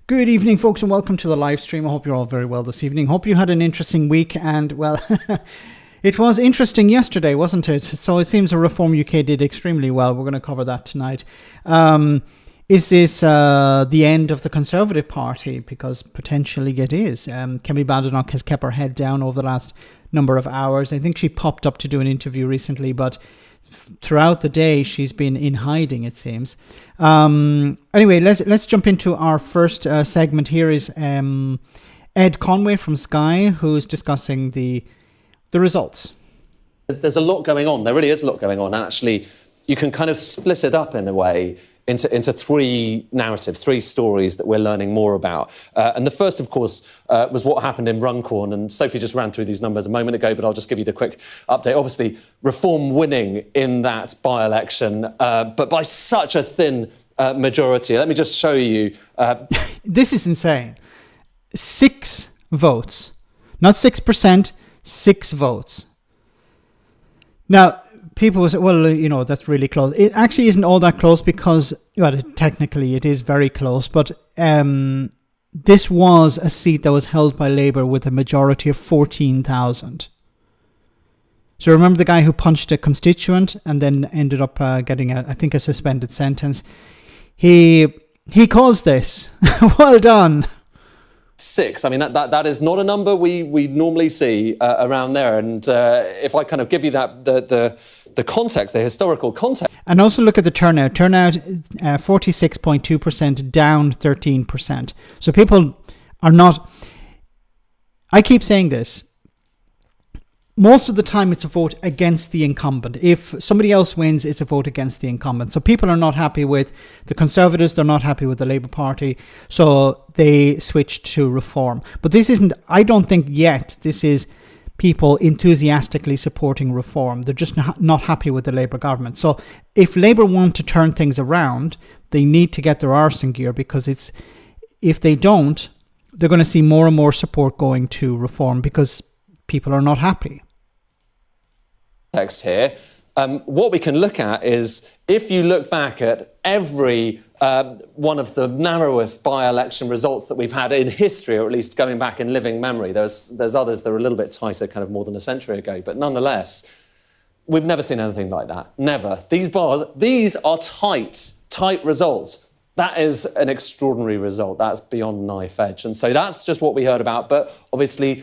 Good evening, folks, and welcome to the live stream. I hope you're all very well this evening. Hope you had an interesting week, and, well, it was interesting yesterday, wasn't it? So it seems Reform UK did extremely well. We're going to cover that tonight. Is this the end of the Conservative Party? Because potentially it is. Kemi Badenoch has kept her head down over the last number of hours. I think she popped up to do an interview recently, but throughout the day she's been in hiding, it seems. Anyway, let's jump into our first segment. Here is Ed Conway from Sky, who's discussing the results. There's a lot going on. There really is a lot going on. And actually, you can kind of split it up in a way into three narratives, three stories that we're learning more about. And the first, of course, was what happened in Runcorn. And Sophie just ran through these numbers a moment ago, but I'll just give you the quick update. Obviously, Reform winning in that by-election, but by such a thin majority. Let me just show you. This is insane. 6 votes. Not 6%, 6 votes. Now, people will say, well, you know, that's really close. It actually isn't all that close because, well, technically it is very close, but this was a seat that was held by Labour with a majority of 14,000. So remember the guy who punched a constituent and then ended up getting, I think, a suspended sentence? He caused this. Well done. 6. I mean, that is not a number we normally see around there. And if I kind of give you that the context, the historical context. And also look at the turnout. Turnout 46.2%, down 13%. So people are not. I keep saying this. Most of the time it's a vote against the incumbent. If somebody else wins, it's a vote against the incumbent. So people are not happy with the Conservatives, they're not happy with the Labour Party, so they switched to Reform. But this isn't, I don't think yet, this is people enthusiastically supporting Reform. They're just not happy with the Labour government. So if Labour want to turn things around, they need to get their arse in gear, because if they don't, they're going to see more and more support going to Reform because people are not happy. Text here. What we can look at is, if you look back at every one of the narrowest by-election results that we've had in history, or at least going back in living memory, there's others that are a little bit tighter, kind of more than a century ago, but nonetheless, we've never seen anything like that. Never. These are tight results. That is an extraordinary result. That's beyond knife edge. And so that's just what we heard about. But obviously,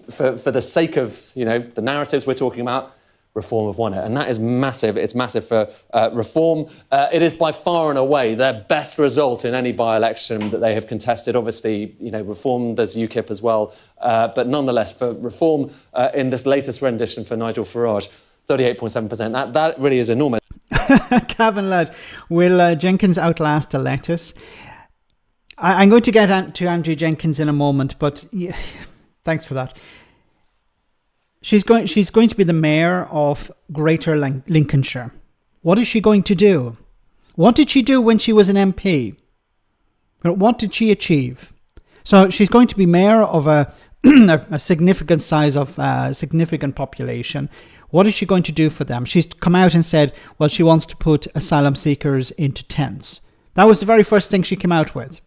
for the sake of, you know, the narratives we're talking about, Reform have won it. And that is massive. It's massive for Reform. It is by far and away their best result in any by-election that they have contested. Obviously, you know, Reform, there's UKIP as well. But nonetheless, for Reform, in this latest rendition for Nigel Farage, 38.7%. That really is enormous. Cavan lad, will Jenkins outlast a lettuce? I'm going to get to Andrew Jenkins in a moment, but yeah, thanks for that. She's going to be the mayor of Greater Lincolnshire. What is she going to do? What did she do when she was an MP? What did she achieve? So she's going to be mayor of a significant size of significant population. What is she going to do for them? She's come out and said, well, she wants to put asylum seekers into tents. That was the very first thing she came out with.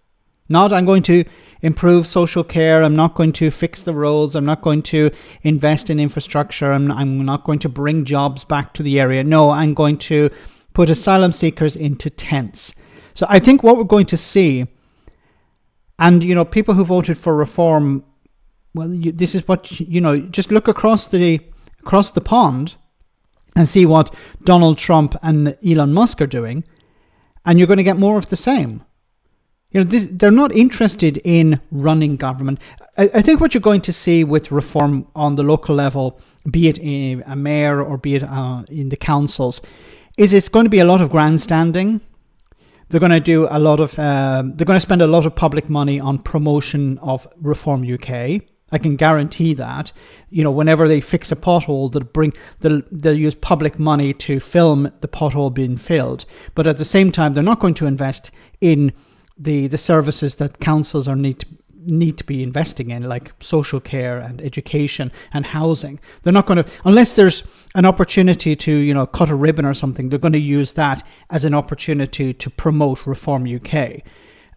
Not, I'm going to improve social care, I'm not going to fix the roads, I'm not going to invest in infrastructure, I'm not going to bring jobs back to the area. No, I'm going to put asylum seekers into tents. So I think what we're going to see, and, you know, people who voted for Reform, well, this is what, you know, just look across the pond and see what Donald Trump and Elon Musk are doing, and you're going to get more of the same. You know, they're not interested in running government. I think what you're going to see with Reform on the local level, be it a mayor or be it in the councils, is it's going to be a lot of grandstanding. They're going to do a lot of. They're going to spend a lot of public money on promotion of Reform UK. I can guarantee that. You know, whenever they fix a pothole, they'll use public money to film the pothole being filled. But at the same time, they're not going to invest in the services that councils need to be investing in, like social care and education and housing. They're not going to, unless there's an opportunity to, you know, cut a ribbon or something, they're going to use that as an opportunity to promote Reform UK.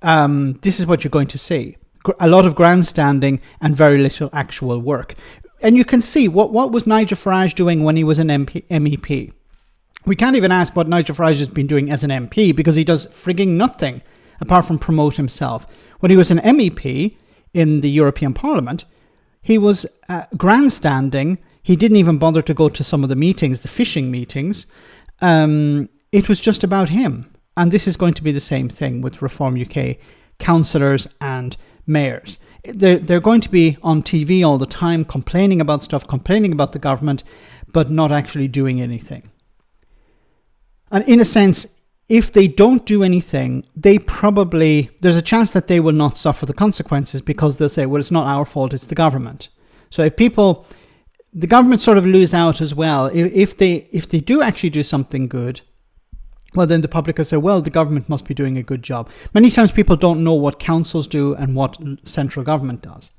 this is what you're going to see. A lot of grandstanding and very little actual work. And you can see what was Nigel Farage doing when he was an MEP. We can't even ask what Nigel Farage has been doing as an MP because he does frigging nothing apart from promote himself. When he was an MEP in the European Parliament, he was grandstanding. He didn't even bother to go to some of the meetings, the fishing meetings. It was just about him. And this is going to be the same thing with Reform UK councillors and mayors. They're going to be on TV all the time, complaining about stuff, complaining about the government, but not actually doing anything. And in a sense, if they don't do anything, there's a chance that they will not suffer the consequences because they'll say, well, it's not our fault, it's the government. So if the government sort of lose out as well. If they do actually do something good, well, then the public will say, well, the government must be doing a good job. Many times people don't know what councils do and what central government does.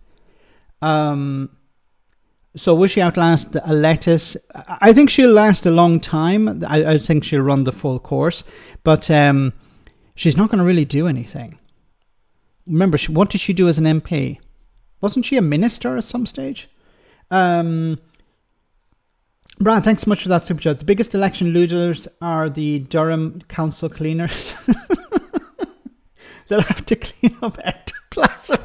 So will she outlast a lettuce? I think she'll last a long time. I think she'll run the full course. But she's not going to really do anything. Remember, what did she do as an MP? Wasn't she a minister at some stage? Brad, thanks so much for that super chat. The biggest election losers are the Durham council cleaners. They'll have to clean up ectoplasm.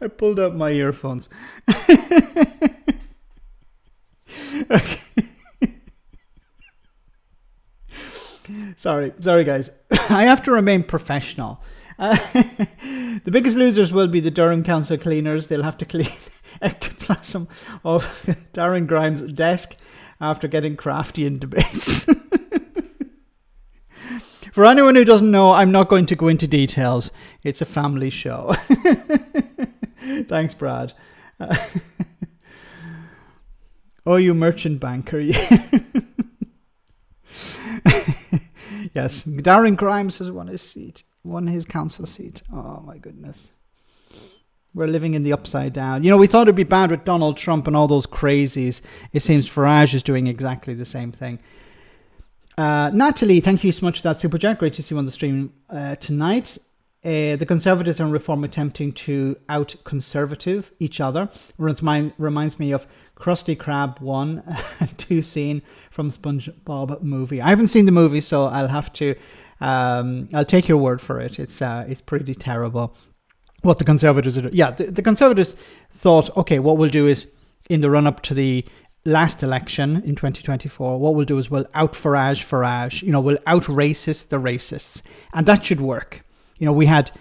I pulled out my earphones. Okay. Sorry guys. I have to remain professional. The biggest losers will be the Durham Council cleaners. They'll have to clean ectoplasm off Darren Grimes' desk after getting crafty in debates. For anyone who doesn't know, I'm not going to go into details. It's a family show. Thanks, Brad. Oh, you merchant banker. Yes, Darren Grimes has won his council seat. Oh my goodness. We're living in the upside down. You know, we thought it'd be bad with Donald Trump and all those crazies. It seems Farage is doing exactly the same thing. Natalie, thank you so much for that super chat. Great to see you on the stream tonight. The Conservatives and Reform attempting to out-conservative each other reminds me of Krusty Krab 1 and 2 scene from SpongeBob movie. I haven't seen the movie, so I'll have to. I'll take your word for it. It's pretty terrible what the Conservatives are doing. Yeah, the Conservatives thought, okay, what we'll do is in the run-up to the last election in 2024, what we'll do is we'll out-Farage. You know, we'll out-racist the racists, and that should work. You know, we had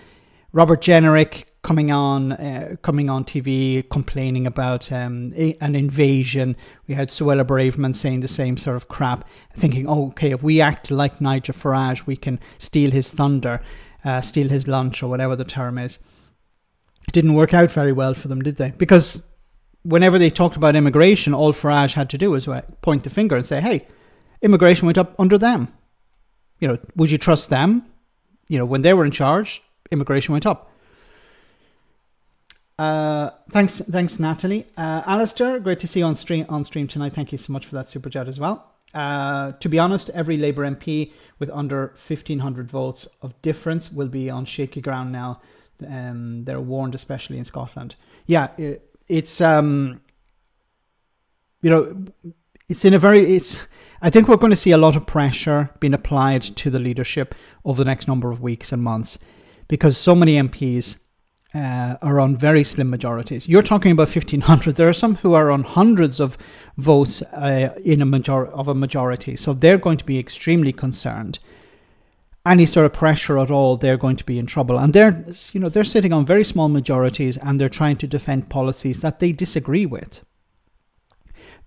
Robert Jenrick coming on TV complaining about an invasion. We had Suella Braverman saying the same sort of crap, thinking, oh, okay, if we act like Nigel Farage, we can steal his thunder, steal his lunch, or whatever the term is. It didn't work out very well for them, did they? Because whenever they talked about immigration, all Farage had to do was point the finger and say, hey, immigration went up under them. You know, would you trust them? You know, when they were in charge, immigration went up. Thanks, Natalie. Alistair, great to see you on stream tonight. Thank you so much for that super chat as well. To be honest, every Labour MP with under 1,500 votes of difference will be on shaky ground now. They're warned, especially in Scotland. Yeah, it's I think we're going to see a lot of pressure being applied to the leadership over the next number of weeks and months because so many MPs are on very slim majorities. You're talking about 1,500. There are some who are on hundreds of votes in a majority. So they're going to be extremely concerned. Any sort of pressure at all, they're going to be in trouble. And they're sitting on very small majorities and they're trying to defend policies that they disagree with.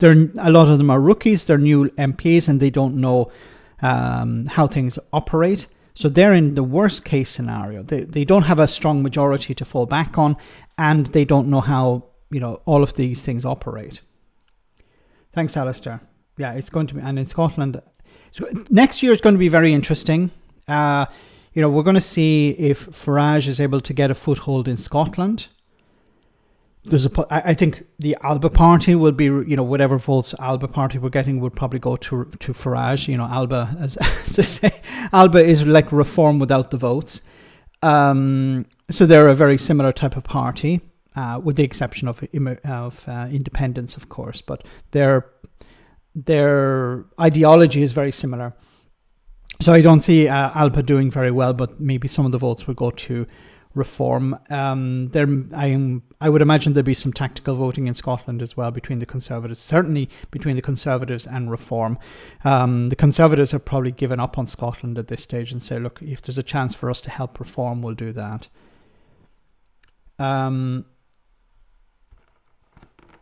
A lot of them are rookies, they're new MPs, and they don't know how things operate. So they're in the worst case scenario. They don't have a strong majority to fall back on, and they don't know how all of these things operate. Thanks, Alistair. Yeah, it's going to be, and in Scotland, so next year is going to be very interesting. We're going to see if Farage is able to get a foothold in Scotland. I think the Alba party will be, whatever votes Alba party we're getting would probably go to Farage. Alba, as to say, Alba is like Reform without the votes. So they're a very similar type of party, with the exception of independence, of course. But their ideology is very similar. So I don't see Alba doing very well, but maybe some of the votes will go to Reform. I would imagine there'll be some tactical voting in Scotland as well between the Conservatives, certainly between the Conservatives and Reform. The Conservatives have probably given up on Scotland at this stage and say, look, if there's a chance for us to help Reform, we'll do that.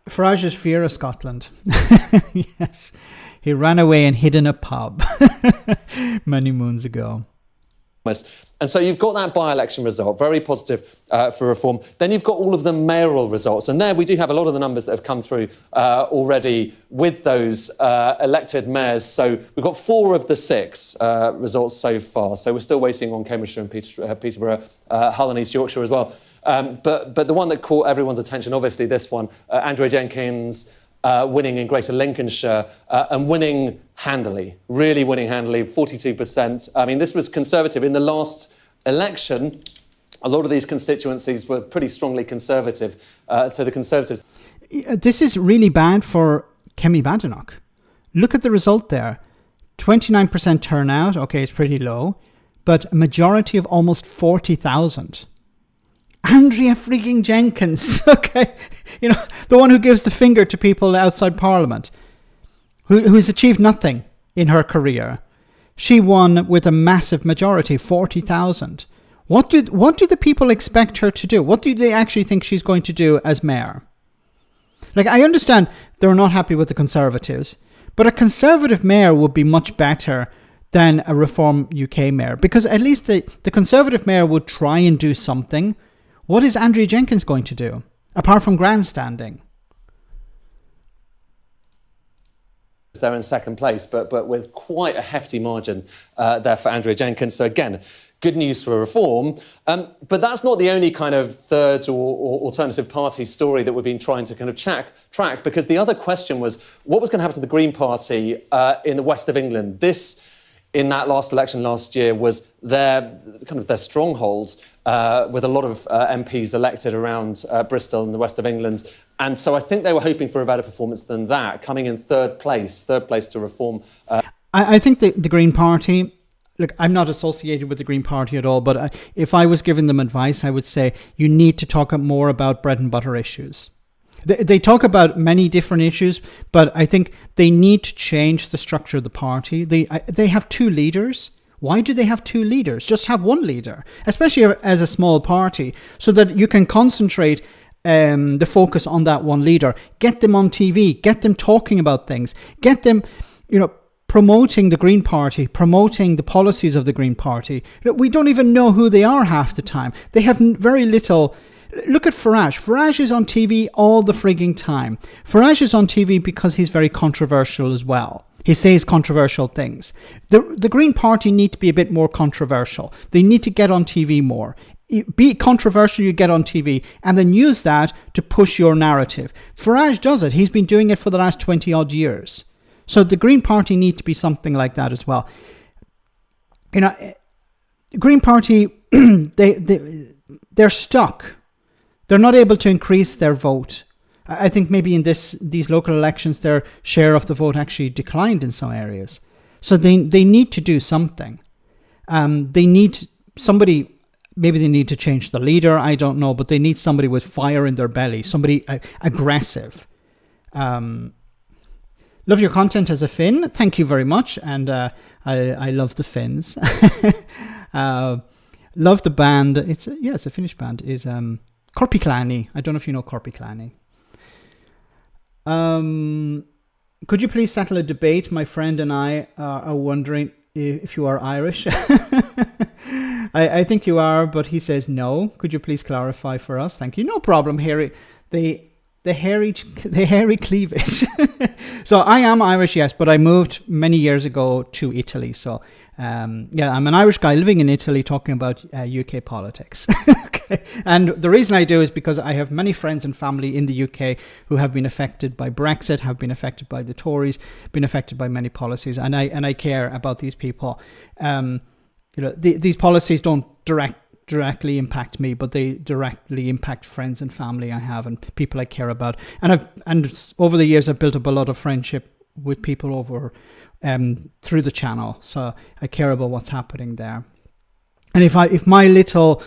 Farage's fear of Scotland. Yes, he ran away and hid in a pub many moons ago. And so you've got that by-election result, very positive for Reform. Then you've got all of the mayoral results. And there we do have a lot of the numbers that have come through already with those elected mayors. So we've got 4 of the 6 results so far. So we're still waiting on Cambridgeshire and Peterborough, Hull and East Yorkshire as well. But the one that caught everyone's attention, obviously this one, Andrea Jenkins, winning in Greater Lincolnshire and winning handily, really winning handily, 42%. I mean, this was Conservative. In the last election, a lot of these constituencies were pretty strongly Conservative. So the Conservatives... This is really bad for Kemi Badenoch. Look at the result there. 29% turnout. Okay, it's pretty low. But a majority of almost 40,000. Andrea freaking Jenkins, okay, the one who gives the finger to people outside Parliament, who's achieved nothing in her career. She won with a massive majority, 40,000. What do the people expect her to do? What do they actually think she's going to do as mayor? Like, I understand they're not happy with the Conservatives, but a Conservative mayor would be much better than a Reform UK mayor, because at least the Conservative mayor would try and do something. What is Andrea Jenkins going to do, apart from grandstanding? They're in second place, but with quite a hefty margin there for Andrea Jenkins. So again, good news for Reform. But that's not the only kind of third or alternative party story that we've been trying to kind of track, because the other question was, what was going to happen to the Green Party in the west of England? This, in that last election last year, was their stronghold, with a lot of MPs elected around Bristol in the west of England. And so I think they were hoping for a better performance than that, coming in third place to Reform. I think the Green Party, look, I'm not associated with the Green Party at all, but if I was giving them advice, I would say you need to talk more about bread and butter issues. They talk about many different issues, but I think they need to change the structure of the party. They have 2 leaders. Why do they have 2 leaders? Just have one leader, especially as a small party, so that you can concentrate the focus on that one leader. Get them on TV, get them talking about things, get them, promoting the Green Party, promoting the policies of the Green Party. We don't even know who they are half the time. They have very little... Look at Farage. Farage is on TV all the frigging time. Farage is on TV because he's very controversial as well. He says controversial things. The Green Party need to be a bit more controversial. They need to get on TV more. Be controversial, you get on TV, and then use that to push your narrative. Farage does it. He's been doing it for the last 20 odd years. So the Green Party need to be something like that as well. Green Party, they're stuck. They're not able to increase their vote. I think maybe in these local elections, their share of the vote actually declined in some areas. So they need to do something. They need somebody, maybe they need to change the leader, I don't know, but they need somebody with fire in their belly, somebody aggressive. Love your content as a Finn. Thank you very much. And I love the Finns. Love the band. It's a Finnish band. Is Korpiklani. I don't know if you know Korpiklani. Could you please settle a debate? My friend and I are wondering if you are Irish. I think you are, but he says no. Could you please clarify for us? Thank you. No problem, Harry. the hairy cleavage. So I am Irish, yes, but I moved many years ago to Italy. So yeah, I'm an Irish guy living in Italy talking about UK politics. Okay. And the reason I do is because I have many friends and family in the UK who have been affected by Brexit, have been affected by the Tories, been affected by many policies, and I care about these people. These policies don't directly impact me, but they directly impact friends and family I have and people I care about. And over the years, I've built up a lot of friendship with people over through the channel, so I care about what's happening there. And if my little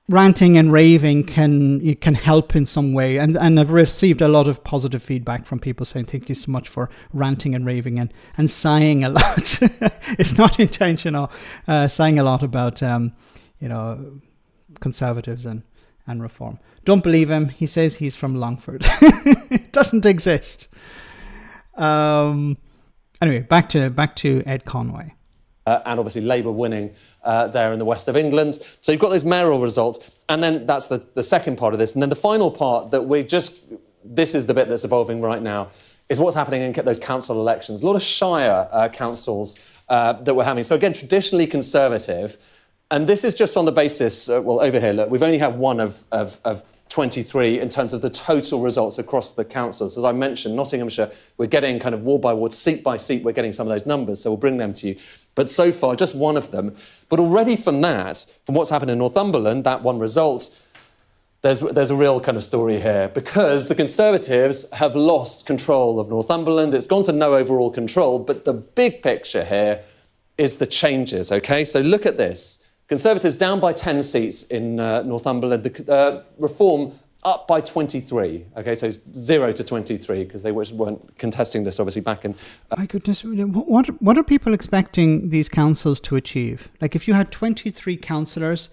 ranting and raving can help in some way, and I've received a lot of positive feedback from people saying thank you so much for ranting and raving and sighing a lot. It's not intentional, sighing a lot about Conservatives and Reform. Don't believe him. He says he's from Longford. It doesn't exist. Anyway, back to Ed Conway. And obviously Labour winning there in the west of England. So you've got those mayoral results, and then that's the second part of this. And then the final part this is the bit that's evolving right now, is what's happening in those council elections. A lot of shire councils that we're having. So again, traditionally Conservative. And this is just on the basis, over here, look, we've only had one of 23 in terms of the total results across the councils. As I mentioned, Nottinghamshire, we're getting kind of ward by ward, seat by seat, we're getting some of those numbers, so we'll bring them to you. But so far, just one of them. But already from what's happened in Northumberland, that one result, there's a real kind of story here, because the Conservatives have lost control of Northumberland. It's gone to no overall control, but the big picture here is the changes, OK? So look at this. Conservatives down by 10 seats in Northumberland. The Reform up by 23. Okay, so 0 to 23, because they weren't contesting this, obviously, back in... My goodness, what are people expecting these councils to achieve? Like, if you had 23 councillors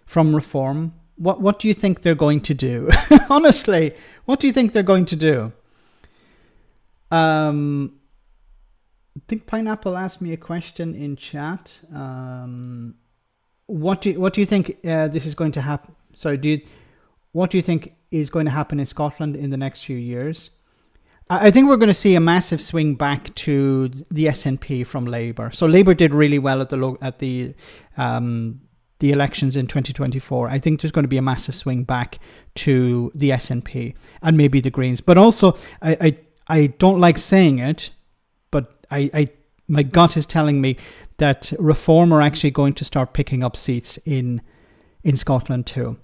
from Reform, what do you think they're going to do? Honestly, what do you think they're going to do? I think Pineapple asked me a question in chat. What do you think this is going to happen? Sorry, what do you think is going to happen in Scotland in the next few years? I think we're going to see a massive swing back to the SNP from Labour. So Labour did really well at the elections in 2024. I think there's going to be a massive swing back to the SNP and maybe the Greens. But also, I don't like saying it, but my gut is telling me that Reform are actually going to start picking up seats in Scotland too.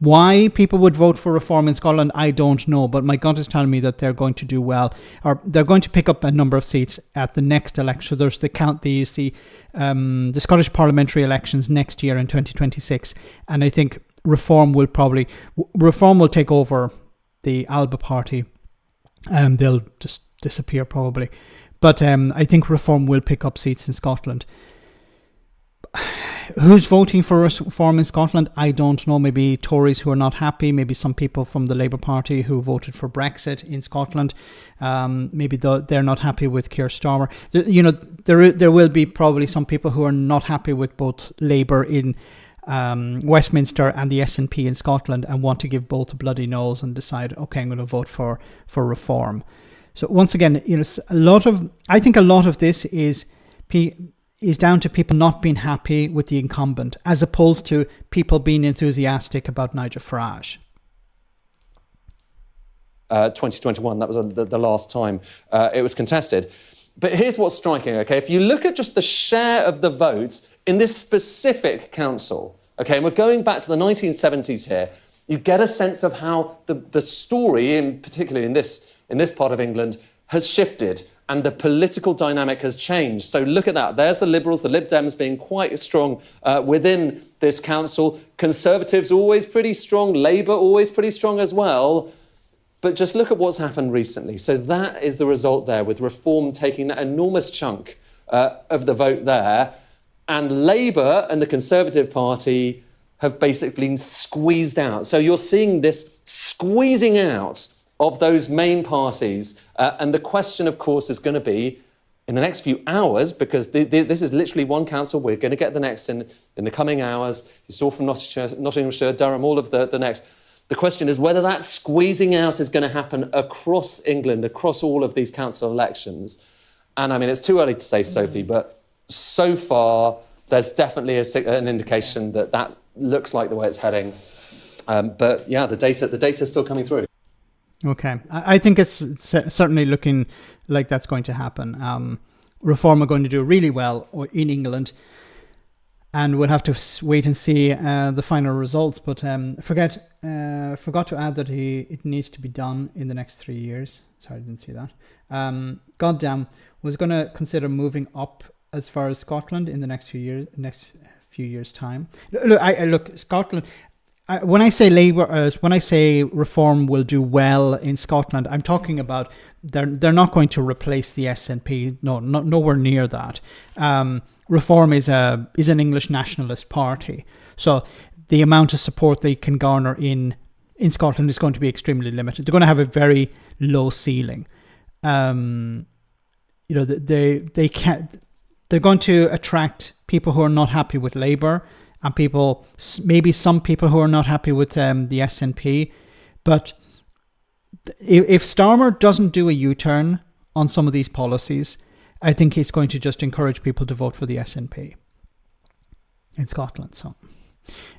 Why people would vote for Reform in Scotland, I don't know, but my gut is telling me that they're going to do well, or they're going to pick up a number of seats at the next election. So there's the Scottish parliamentary elections next year in 2026, and I think Reform will take over the Alba party. They'll just disappear probably. But I think Reform will pick up seats in Scotland. Who's voting for Reform in Scotland? I don't know. Maybe Tories who are not happy. Maybe some people from the Labour Party who voted for Brexit in Scotland. Maybe they're not happy with Keir Starmer. There will be probably some people who are not happy with both Labour in Westminster and the SNP in Scotland and want to give both a bloody nose and decide, okay, I'm going to vote for Reform. So once again, I think a lot of this is down to people not being happy with the incumbent, as opposed to people being enthusiastic about Nigel Farage. 2021, that was the last time it was contested. But here's what's striking, okay? If you look at just the share of the votes in this specific council, okay, and we're going back to the 1970s here, you get a sense of how the story, particularly in this part of England, has shifted and the political dynamic has changed. So look at that. There's the Liberals, the Lib Dems being quite strong within this council. Conservatives always pretty strong. Labour always pretty strong as well. But just look at what's happened recently. So that is the result there, with Reform taking that enormous chunk of the vote there. And Labour and the Conservative Party have basically been squeezed out. So you're seeing this squeezing out of those main parties. And the question, of course, is going to be, in the next few hours, because this is literally one council, we're going to get the next in the coming hours. You saw from Nottinghamshire, Durham, all of the next. The question is whether that squeezing out is going to happen across England, across all of these council elections. And I mean, it's too early to say, Sophie, but so far there's definitely an indication that looks like the way it's heading. But yeah, the data is still coming through. Okay, I think it's certainly looking like that's going to happen. Reform are going to do really well in England, and we'll have to wait and see the final results. But forgot to add that it needs to be done in the next 3 years. Sorry, I didn't see that. Goddamn, was going to consider moving up as far as Scotland in the next few years' time. Look, Scotland. When I say when I say Reform will do well in Scotland, I'm talking about they're not going to replace the SNP. No, nowhere near that. Reform is an English nationalist party, so the amount of support they can garner in Scotland is going to be extremely limited. They're going to have a very low ceiling. They can't. They're going to attract people who are not happy with Labour. And maybe some people who are not happy with the SNP. But if Starmer doesn't do a U-turn on some of these policies, I think it's going to just encourage people to vote for the SNP in Scotland. So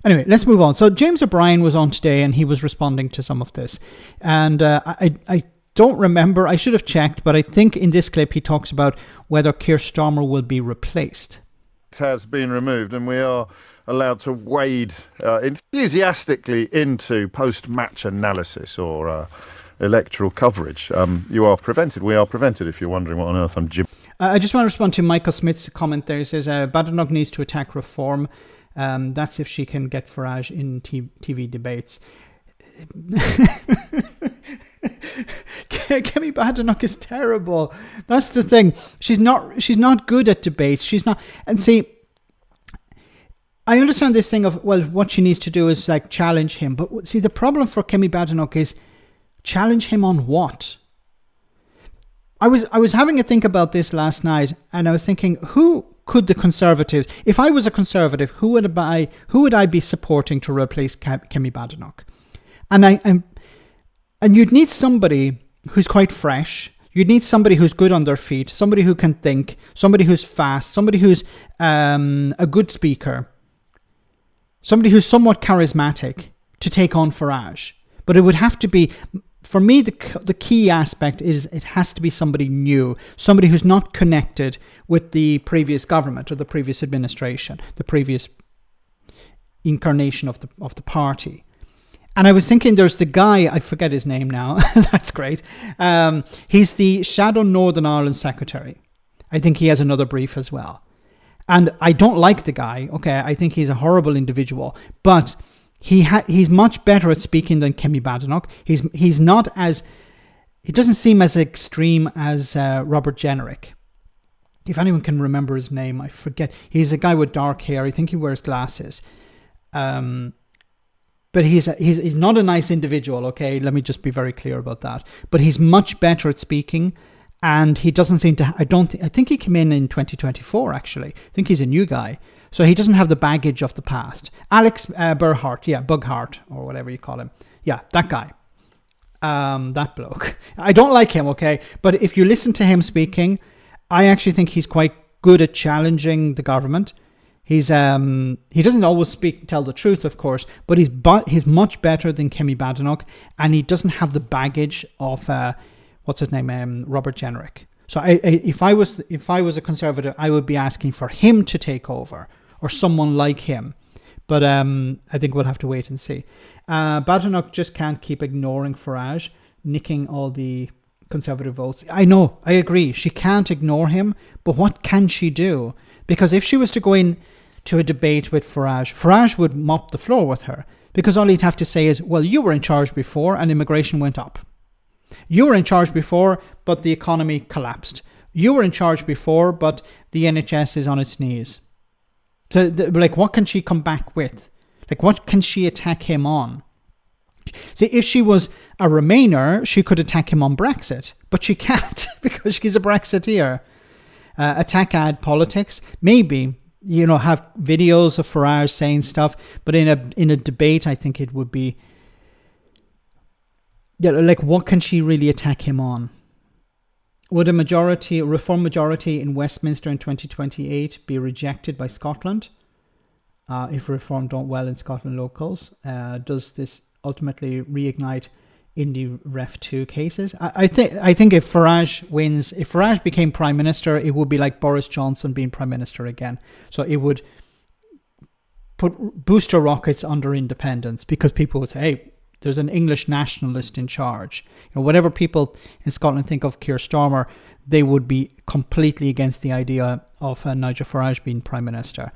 anyway, let's move on. So James O'Brien was on today and he was responding to some of this. And I don't remember, I should have checked, but I think in this clip he talks about whether Keir Starmer will be replaced. It has been removed and we are allowed to wade enthusiastically into post-match analysis or electoral coverage. You are prevented. We are prevented, if you're wondering what on earth I'm jibbing. I just want to respond to Michael Smith's comment there. He says, Badenoch needs to attack Reform. That's if she can get Farage in TV debates. Kemi Badenoch is terrible. That's the thing. She's not good at debates. She's not. And see, I understand this thing of, well, what she needs to do is like challenge him. But see, the problem for Kemi Badenoch is challenge him on what? I was having a think about this last night, and I was thinking, who could the Conservatives, if I was a Conservative, who would I be supporting to replace Kemi Badenoch? And you'd need somebody who's quite fresh. You'd need somebody who's good on their feet, somebody who can think, somebody who's fast, somebody who's a good speaker, somebody who's somewhat charismatic to take on Farage. But it would have to be, for me, the key aspect is it has to be somebody new, somebody who's not connected with the previous government or the previous administration, the previous incarnation of the party. And I was thinking there's the guy, I forget his name now, that's great. He's the Shadow Northern Ireland Secretary. I think he has another brief as well. And I don't like the guy, okay? I think he's a horrible individual. But he's much better at speaking than Kemi Badenoch. He's not as... He doesn't seem as extreme as Robert Jenrick. If anyone can remember his name, I forget. He's a guy with dark hair. I think he wears glasses. But he's not a nice individual, okay? Let me just be very clear about that. But he's much better at speaking, and he doesn't seem to... I think he came in 2024, actually. I think he's a new guy. So he doesn't have the baggage of the past. Alex Bughart, or whatever you call him. Yeah, that guy. That bloke. I don't like him, okay? But if you listen to him speaking, I actually think he's quite good at challenging the government. He doesn't always tell the truth, of course, but he's much better than Kemi Badenoch, and he doesn't have the baggage of Robert Jenrick. So if I was a Conservative, I would be asking for him to take over, or someone like him. But I think we'll have to wait and see. Badenoch just can't keep ignoring Farage, nicking all the Conservative votes. I know, I agree. She can't ignore him, but what can she do? Because if she was to go in to a debate with Farage would mop the floor with her, because all he'd have to say is, well, you were in charge before and immigration went up. You were in charge before, but the economy collapsed. You were in charge before, but the NHS is on its knees. So, what can she come back with? What can she attack him on? See, if she was a Remainer, she could attack him on Brexit, but she can't because she's a Brexiteer. Attack ad politics, maybe, have videos of Farage saying stuff, but in a debate, I think it would be Yeah, like what can she really attack him on? Would a reform majority in Westminster in 2028 be rejected by Scotland if reform don't well in Scotland locals? Does this ultimately reignite Indie Ref 2 cases? I think if Farage wins, if Farage became Prime Minister, it would be like Boris Johnson being Prime Minister again. So it would put booster rockets under independence because people would say, hey, there's an English nationalist in charge. Whatever people in Scotland think of Keir Starmer, they would be completely against the idea of Nigel Farage being Prime Minister.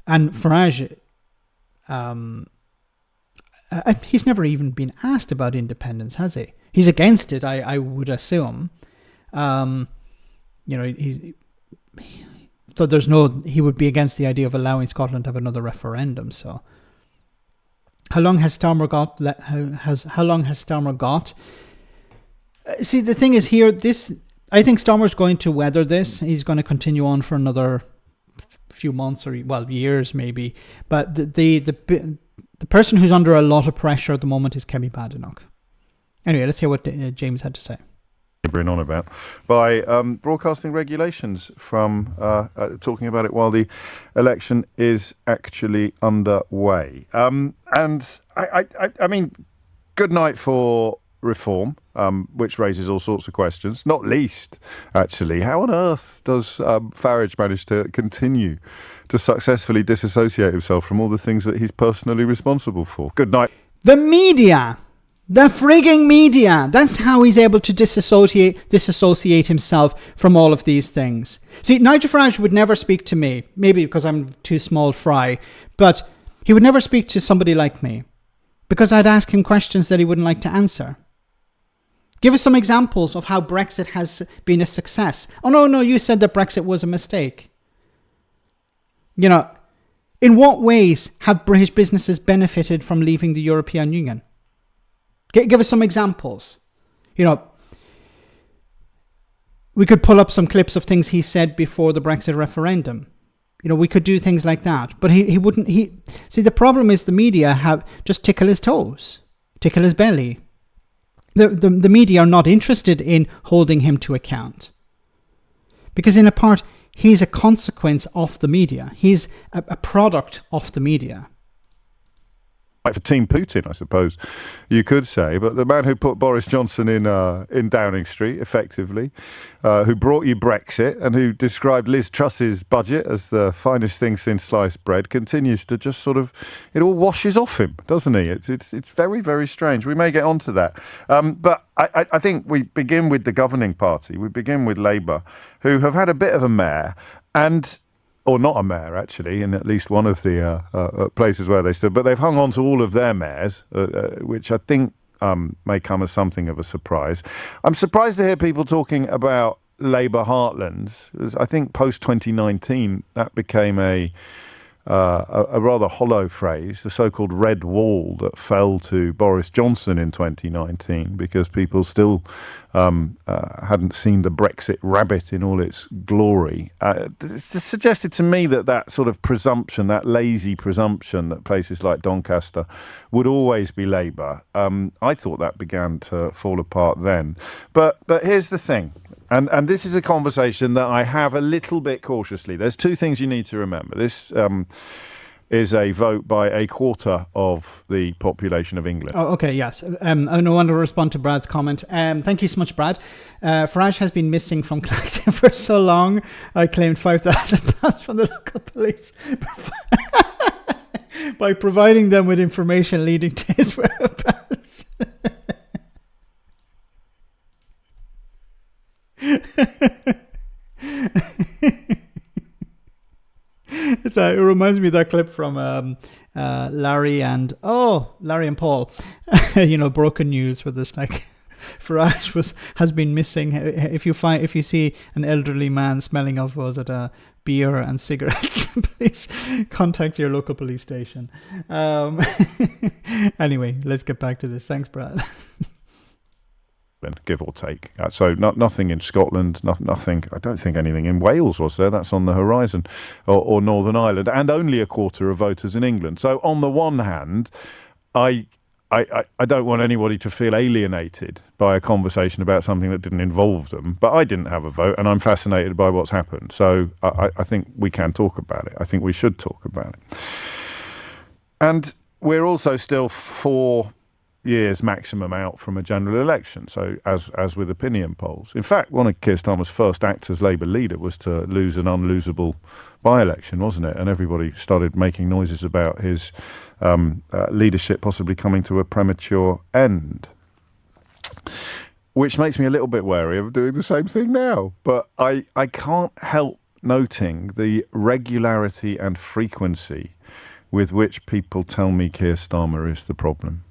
And Farage, he's never even been asked about independence, has he? He's against it, I would assume. So he would be against the idea of allowing Scotland to have another referendum. So how long has Starmer got? How long has Starmer got? See, the thing is here, I think Starmer's going to weather this. He's going to continue on for another few months or years maybe. But the person who's under a lot of pressure at the moment is Kemi Badenoch. Anyway, let's hear what James had to say. Bring on about by broadcasting regulations from talking about it while the election is actually underway. And I mean, good night for reform, which raises all sorts of questions, not least, actually, how on earth does Farage manage to continue to successfully disassociate himself from all the things that he's personally responsible for? Good night. The media! The frigging media! That's how he's able to disassociate himself from all of these things. See, Nigel Farage would never speak to me, maybe because I'm too small fry, but he would never speak to somebody like me, because I'd ask him questions that he wouldn't like to answer. Give us some examples of how Brexit has been a success. Oh, no, you said that Brexit was a mistake. In what ways have British businesses benefited from leaving the European Union? Give us some examples. We could pull up some clips of things he said before the Brexit referendum. We could do things like that. But he wouldn't. See, the problem is the media have just tickle his toes, tickle his belly. The media are not interested in holding him to account. Because in a part, he's a consequence of the media. He's a product of the media. For Team Putin, I suppose you could say, but the man who put Boris Johnson in Downing Street, effectively, who brought you Brexit and who described Liz Truss's budget as the finest thing since sliced bread, continues to just sort of, it all washes off him, doesn't he? It's very, very strange. We may get onto that, but I think we begin with the governing party. We begin with Labour, who have had a bit of a mare, or not a mare, actually, in at least one of the places where they stood. But they've hung on to all of their mares, which I think may come as something of a surprise. I'm surprised to hear people talking about Labour heartlands. I think post-2019, that became a rather hollow phrase, the so-called red wall that fell to Boris Johnson in 2019 because people still hadn't seen the Brexit rabbit in all its glory. It's suggested to me that sort of presumption, that lazy presumption that places like Doncaster would always be Labour. I thought that began to fall apart then. But here's the thing. And this is a conversation that I have a little bit cautiously. There's two things you need to remember. This is a vote by a quarter of the population of England. Oh, okay, yes. I no want to respond to Brad's comment. Thank you so much, Brad. Farage has been missing from Clacton for so long. I claimed £5,000 from the local police by providing them with information leading to his whereabouts. It reminds me of that clip from Larry and Paul. Broken news where this Farage has been missing. If you see an elderly man smelling of beer and cigarettes, please contact your local police station. Anyway, let's get back to this. Thanks, Brad. Give or take. So nothing in Scotland, nothing, I don't think anything in Wales was there. That's on the horizon, or Northern Ireland, and only a quarter of voters in England. So on the one hand, I I don't want anybody to feel alienated by a conversation about something that didn't involve them. But I didn't have a vote, and I'm fascinated by what's happened. So I think we can talk about it. I think we should talk about it. And we're also still 4 years maximum out from a general election, so as with opinion polls. In fact, one of Keir Starmer's first acts as Labour leader was to lose an unlosable by-election, wasn't it? And everybody started making noises about his leadership possibly coming to a premature end, which makes me a little bit wary of doing the same thing now. But I can't help noting the regularity and frequency with which people tell me Keir Starmer is the problem.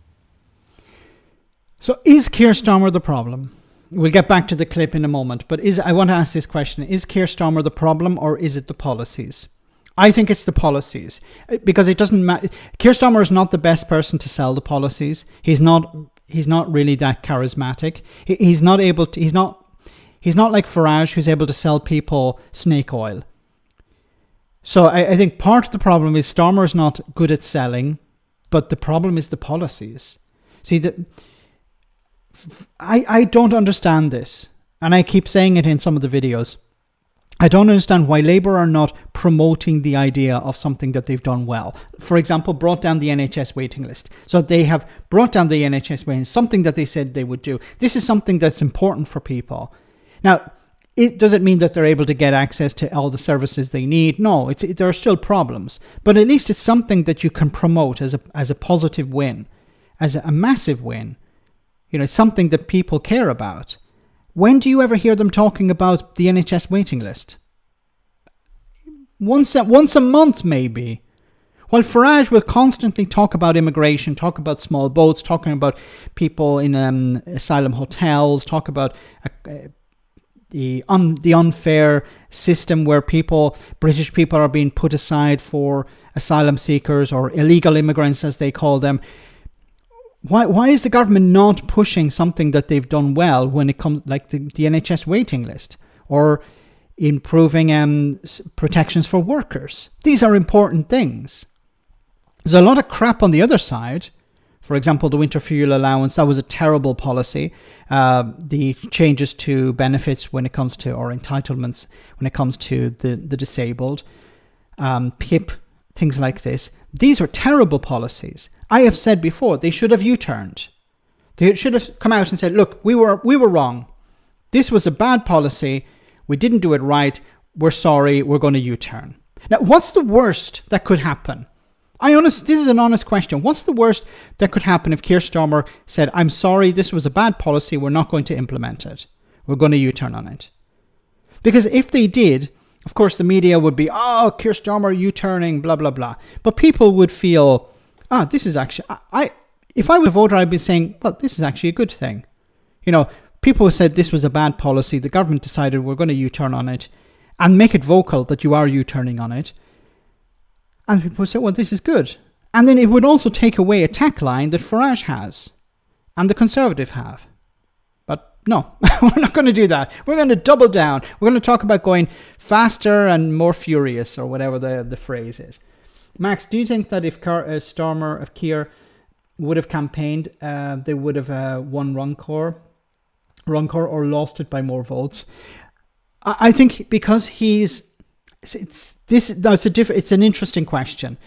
So is Keir Starmer the problem? We'll get back to the clip in a moment, but I want to ask this question. Is Keir Starmer the problem, or is it the policies? I think it's the policies, because it doesn't matter. Keir Starmer is not the best person to sell the policies. He's not really that charismatic. He's not like Farage, who's able to sell people snake oil. So I think part of the problem is Starmer is not good at selling, but the problem is the policies. See, I don't understand this, and I keep saying it in some of the videos. I don't understand why Labour are not promoting the idea of something that they've done well. For example, brought down the NHS waiting list. So they have brought down the NHS waiting list, something that they said they would do. This is something that's important for people. Now, does it mean that they're able to get access to all the services they need? No, there are still problems. But at least it's something that you can promote as a positive win, as a massive win. You know, it's something that people care about. When do you ever hear them talking about the NHS waiting list? Once a month, maybe. While Farage will constantly talk about immigration, talk about small boats, talking about people in asylum hotels, talk about the unfair system where British people are being put aside for asylum seekers or illegal immigrants, as they call them. Why is the government not pushing something that they've done well when it comes, like the NHS waiting list, or improving protections for workers? These are important things. There's a lot of crap on the other side. For example, the winter fuel allowance, that was a terrible policy. The changes to benefits when it comes to, or entitlements when it comes to the disabled, PIP, things like this. These are terrible policies. I have said before, they should have U-turned. They should have come out and said, look, we were wrong. This was a bad policy. We didn't do it right. We're sorry. We're going to U-turn. Now, what's the worst that could happen? This is an honest question. What's the worst that could happen if Keir Starmer said, I'm sorry, this was a bad policy. We're not going to implement it. We're going to U-turn on it. Because if they did, of course, the media would be, Keir Starmer U-turning, blah, blah, blah. But people would feel, this is actually, if I was a voter, I'd be saying, well, this is actually a good thing. You know, people said this was a bad policy. The government decided we're going to U-turn on it and make it vocal that you are U-turning on it. And people say, well, this is good. And then it would also take away a tack line that Farage has and the Conservative have. But no, we're not going to do that. We're going to double down. We're going to talk about going faster and more furious, or whatever the phrase is. Max, do you think that if Keir would have campaigned, they would have won Runcorn or lost it by more votes? I think because it's an interesting question.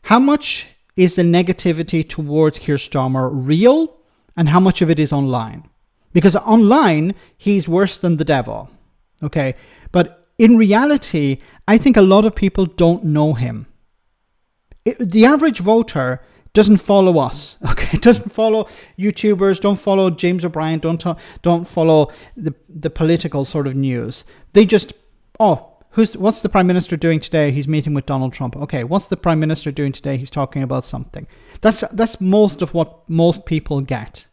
How much is the negativity towards Keir Starmer real, and how much of it is online? Because online, he's worse than the devil. Okay, but in reality, I think a lot of people don't know him. The average voter doesn't follow us. Okay, doesn't follow YouTubers, don't follow James O'Brien, don't follow the political sort of news. They just, what's the Prime Minister doing today? He's meeting with Donald Trump. Okay, what's the Prime Minister doing today? He's talking about something. That's most of what most people get.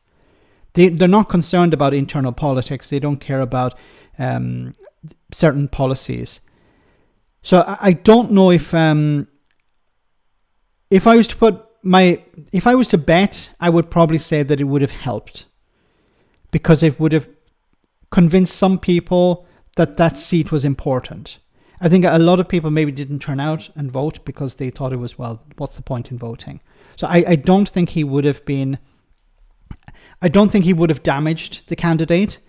They're not concerned about internal politics. They don't care about certain policies. So I don't know if I was to bet, I would probably say that it would have helped, because it would have convinced some people that seat was important. I think a lot of people maybe didn't turn out and vote because they thought it was, well, what's the point in voting? So I don't think he would have been I don't think he would have damaged the candidate,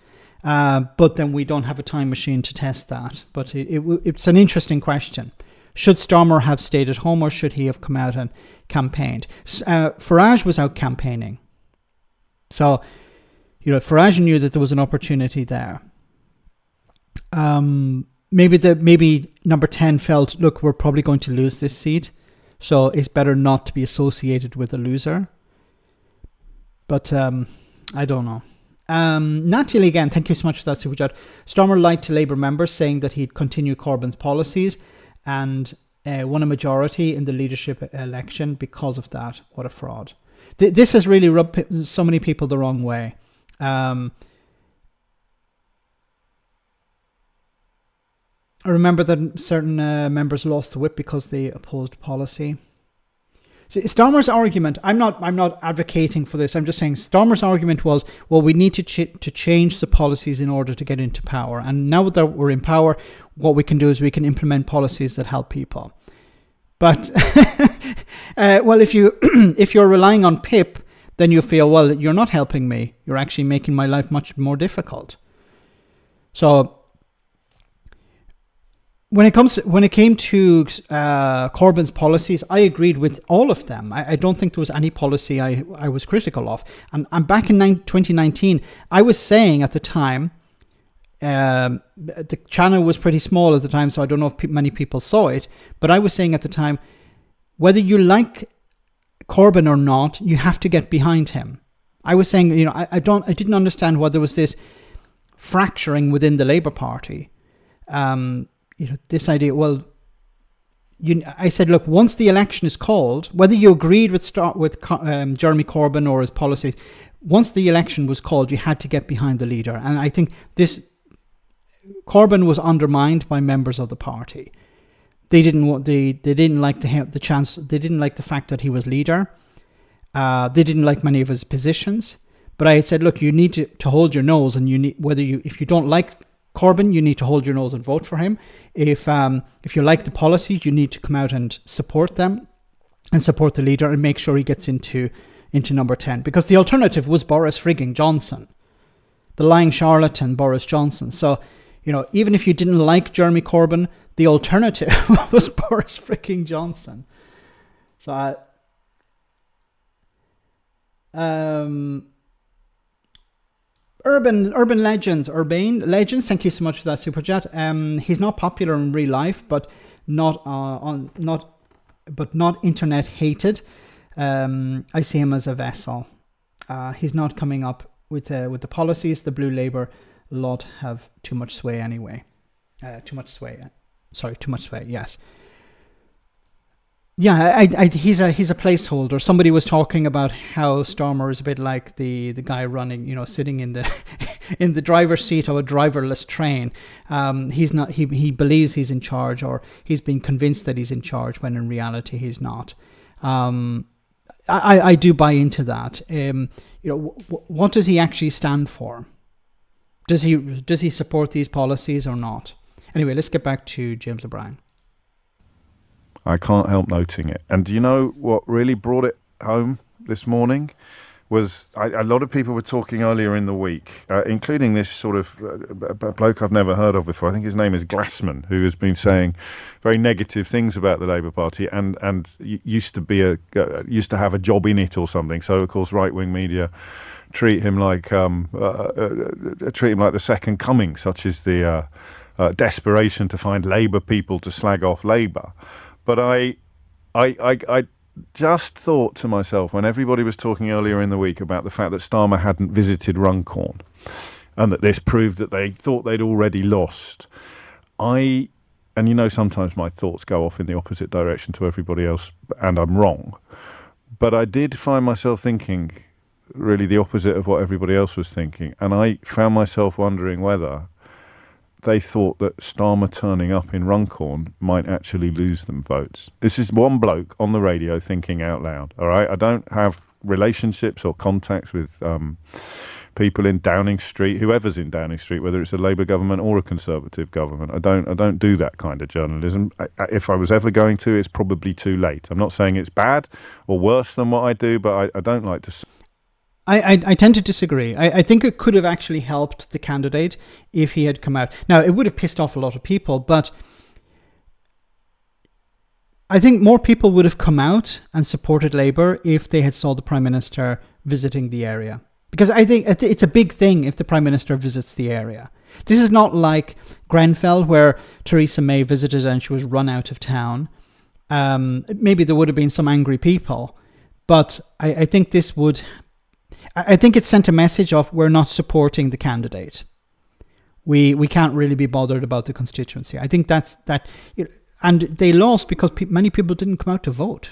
but then we don't have a time machine to test that. But it's an interesting question. Should Starmer have stayed at home, or should he have come out and campaigned? Farage was out campaigning. So, Farage knew that there was an opportunity there. Maybe number 10 felt, look, we're probably going to lose this seat, so it's better not to be associated with a loser. But I don't know. Natalie, again, thank you so much for that super chat. Starmer lied to Labour members, saying that he'd continue Corbyn's policies and won a majority in the leadership election because of that. What a fraud. This has really rubbed so many people the wrong way. I remember that certain members lost the whip because they opposed policy. See, Starmer's argument, I'm not advocating for this, I'm just saying Starmer's argument was, well, we need to change the policies in order to get into power. And now that we're in power, what we can do is we can implement policies that help people. But, well, if you're relying on PIP, then you feel, well, you're not helping me. You're actually making my life much more difficult. So when it came to Corbyn's policies, I agreed with all of them. I don't think there was any policy I was critical of. And back in 2019, I was saying at the time, the channel was pretty small at the time, so I don't know if many people saw it, but I was saying at the time, whether you like Corbyn or not, you have to get behind him. I was saying, I didn't understand why there was this fracturing within the Labour Party. This idea, well, I said, look, once the election is called, whether you agreed with Jeremy Corbyn or his policies, once the election was called, you had to get behind the leader. And I think Corbyn was undermined by members of the party. They didn't like the chance. They didn't like the fact that he was leader. They didn't like many of his positions. But I had said, look, you need to hold your nose, and if you don't like Corbyn, you need to hold your nose and vote for him. If you like the policies, you need to come out and support them and support the leader and make sure he gets into number 10. Because the alternative was Boris frigging Johnson, the lying charlatan Boris Johnson. So, even if you didn't like Jeremy Corbyn, the alternative was Boris freaking Johnson. So, Urban Legends, thank you so much for that super chat. He's not popular in real life, but not internet hated. I see him as a vessel. He's not coming up with the policies. The Blue Labour lot have too much sway anyway. Too much sway. Yes. Yeah, he's a placeholder. Somebody was talking about how Starmer is a bit like the guy running, sitting in the in the driver's seat of a driverless train. He's not. He believes he's in charge, or he's been convinced that he's in charge, when in reality he's not. I do buy into that. What does he actually stand for? Does he support these policies or not? Anyway, let's get back to James O'Brien. I can't help noting it. And do you know what really brought it home this morning? Was a lot of people were talking earlier in the week, including this sort of bloke I've never heard of before. I think his name is Glassman, who has been saying very negative things about the Labour Party and used to have a job in it or something. So of course right-wing media treat him like the second coming, such as the desperation to find Labour people to slag off Labour. But I just thought to myself, when everybody was talking earlier in the week about the fact that Starmer hadn't visited Runcorn and that this proved that they thought they'd already lost, and sometimes my thoughts go off in the opposite direction to everybody else and I'm wrong, but I did find myself thinking really the opposite of what everybody else was thinking, and I found myself wondering whether they thought that Starmer turning up in Runcorn might actually lose them votes. This is one bloke on the radio thinking out loud, all right? I don't have relationships or contacts with people in Downing Street, whoever's in Downing Street, whether it's a Labour government or a Conservative government. I don't do that kind of journalism. If I was ever going to, it's probably too late. I'm not saying it's bad or worse than what I do, but I don't like to I tend to disagree. I think it could have actually helped the candidate if he had come out. Now, it would have pissed off a lot of people, but I think more people would have come out and supported Labour if they had saw the Prime Minister visiting the area. Because I think it's a big thing if the Prime Minister visits the area. This is not like Grenfell, where Theresa May visited and she was run out of town. Maybe there would have been some angry people, but I think this would... I think it sent a message of we're not supporting the candidate. We can't really be bothered about the constituency. I think that's that... And they lost because many people didn't come out to vote.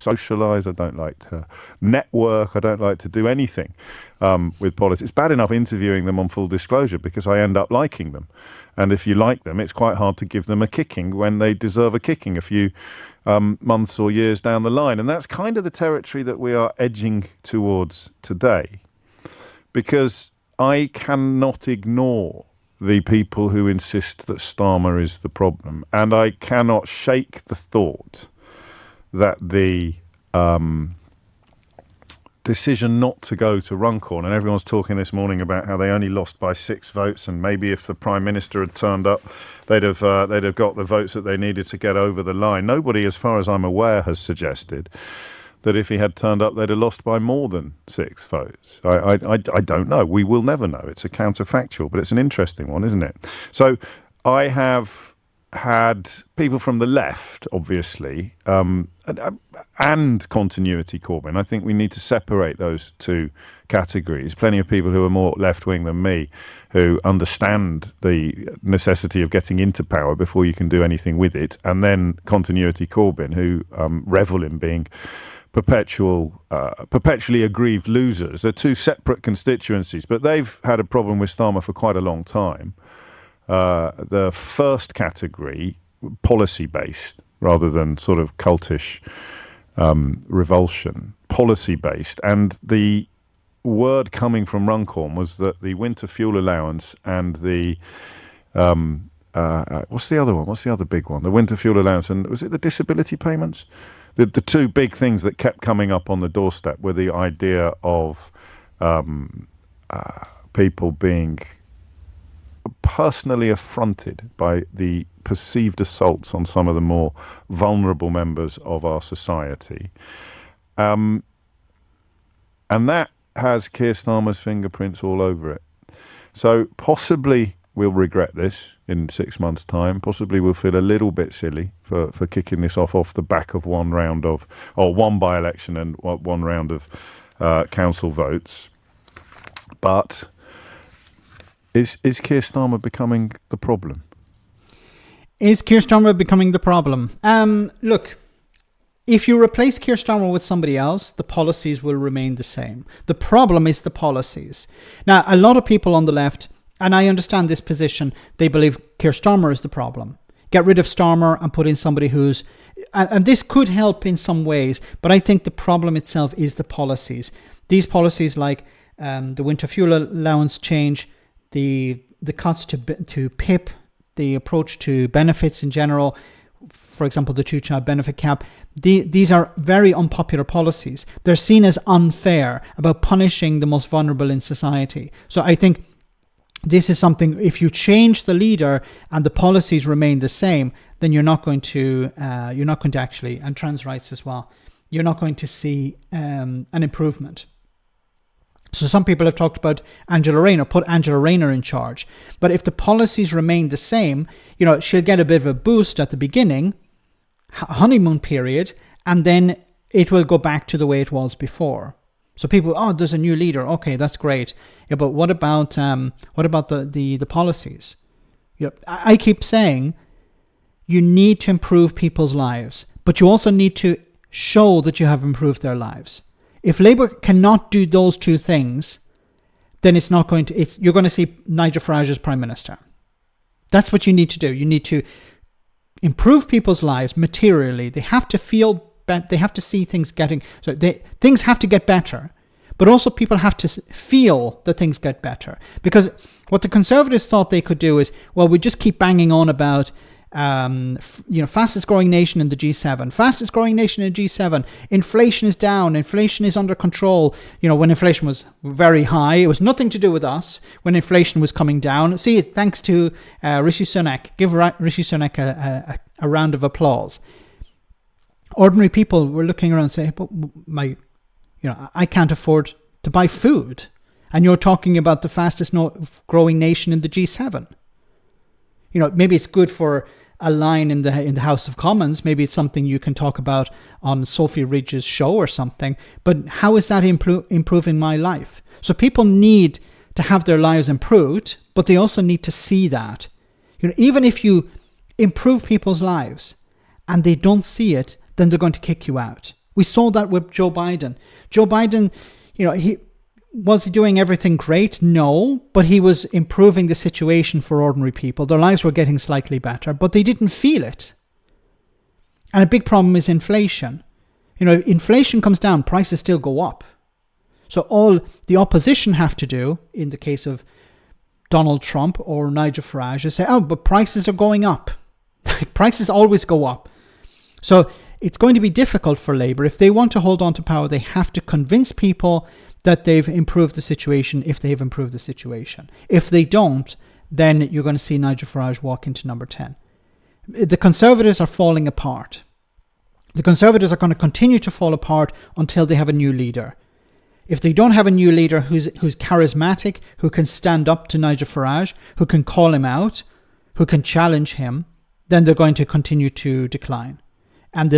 Socialise, I don't like to network, I don't like to do anything with politics. It's bad enough interviewing them on Full Disclosure because I end up liking them. And if you like them, it's quite hard to give them a kicking when they deserve a kicking a few months or years down the line. And that's kind of the territory that we are edging towards today. Because I cannot ignore the people who insist that Starmer is the problem. And I cannot shake the thought that the decision not to go to Runcorn, and everyone's talking this morning about how they only lost by 6 votes, and maybe if the Prime Minister had turned up, they'd have got the votes that they needed to get over the line. Nobody, as far as I'm aware, has suggested that if he had turned up, they'd have lost by more than 6 votes. I don't know. We will never know. It's a counterfactual, but it's an interesting one, isn't it? So I have had people from the left, obviously, and continuity Corbyn. I think we need to separate those two categories. Plenty of people who are more left-wing than me who understand the necessity of getting into power before you can do anything with it, and then continuity Corbyn who revel in being perpetually aggrieved losers. They're two separate constituencies, but they've had a problem with Starmer for quite a long time. The first category, policy-based, rather than sort of cultish revulsion, policy-based. And the word coming from Runcorn was that the winter fuel allowance and the... what's the other one? What's the other big one? The winter fuel allowance and... Was it the disability payments? The two big things that kept coming up on the doorstep were the idea of people being personally affronted by the perceived assaults on some of the more vulnerable members of our society. And that has Keir Starmer's fingerprints all over it. So possibly we'll regret this in 6 months' time. Possibly we'll feel a little bit silly for kicking this off the back of one by-election and one round of council votes. But is Keir Starmer becoming the problem? Is Keir Starmer becoming the problem? Look, if you replace Keir Starmer with somebody else, the policies will remain the same. The problem is the policies. Now, a lot of people on the left, and I understand this position, they believe Keir Starmer is the problem. Get rid of Starmer and put in somebody who's... And this could help in some ways, but I think the problem itself is the policies. These policies like the winter fuel allowance change, the cuts to PIP, the approach to benefits in general, for example, the 2-child benefit cap, these are very unpopular policies. They're seen as unfair, about punishing the most vulnerable in society. So I think this is something, if you change the leader and the policies remain the same, then you're not going to actually, and trans rights as well, you're not going to see an improvement. So some people have talked about Angela Rayner, put Angela Rayner in charge. But if the policies remain the same, she'll get a bit of a boost at the beginning, honeymoon period, and then it will go back to the way it was before. So people, there's a new leader. Okay, that's great. Yeah, but what about the policies? I keep saying you need to improve people's lives, but you also need to show that you have improved their lives. If Labour cannot do those two things, then you're going to see Nigel Farage as Prime Minister. That's what you need to do. You need to improve people's lives materially. They have to feel they have to see things things have to get better, but also people have to feel that things get better. Because what the Conservatives thought they could do is, well, we just keep banging on about Fastest growing nation in the G7. Fastest growing nation in the G7. Inflation is down. Inflation is under control. When inflation was very high, it was nothing to do with us. When inflation was coming down, see, thanks to Rishi Sunak. Give Rishi Sunak a round of applause. Ordinary people were looking around and saying, but I can't afford to buy food. And you're talking about the fastest growing nation in the G7. Maybe it's good for a line in the House of Commons. Maybe it's something you can talk about on Sophie Ridge's show or something. But how is that improving my life? So people need to have their lives improved, but they also need to see that. Even if you improve people's lives and they don't see it, then they're going to kick you out. We saw that with Joe Biden. Joe Biden, was he doing everything great? No, but he was improving the situation for ordinary people. Their lives were getting slightly better, but they didn't feel it. And a big problem is inflation. Inflation comes down, prices still go up. So all the opposition have to do, in the case of Donald Trump or Nigel Farage, is say, but prices are going up. Prices always go up. So it's going to be difficult for Labour. If they want to hold on to power, they have to convince people that they've improved the situation if they've improved the situation. If they don't, then you're going to see Nigel Farage walk into number 10. The Conservatives are falling apart. The Conservatives are going to continue to fall apart until they have a new leader. If they don't have a new leader who's charismatic, who can stand up to Nigel Farage, who can call him out, who can challenge him, then they're going to continue to decline. And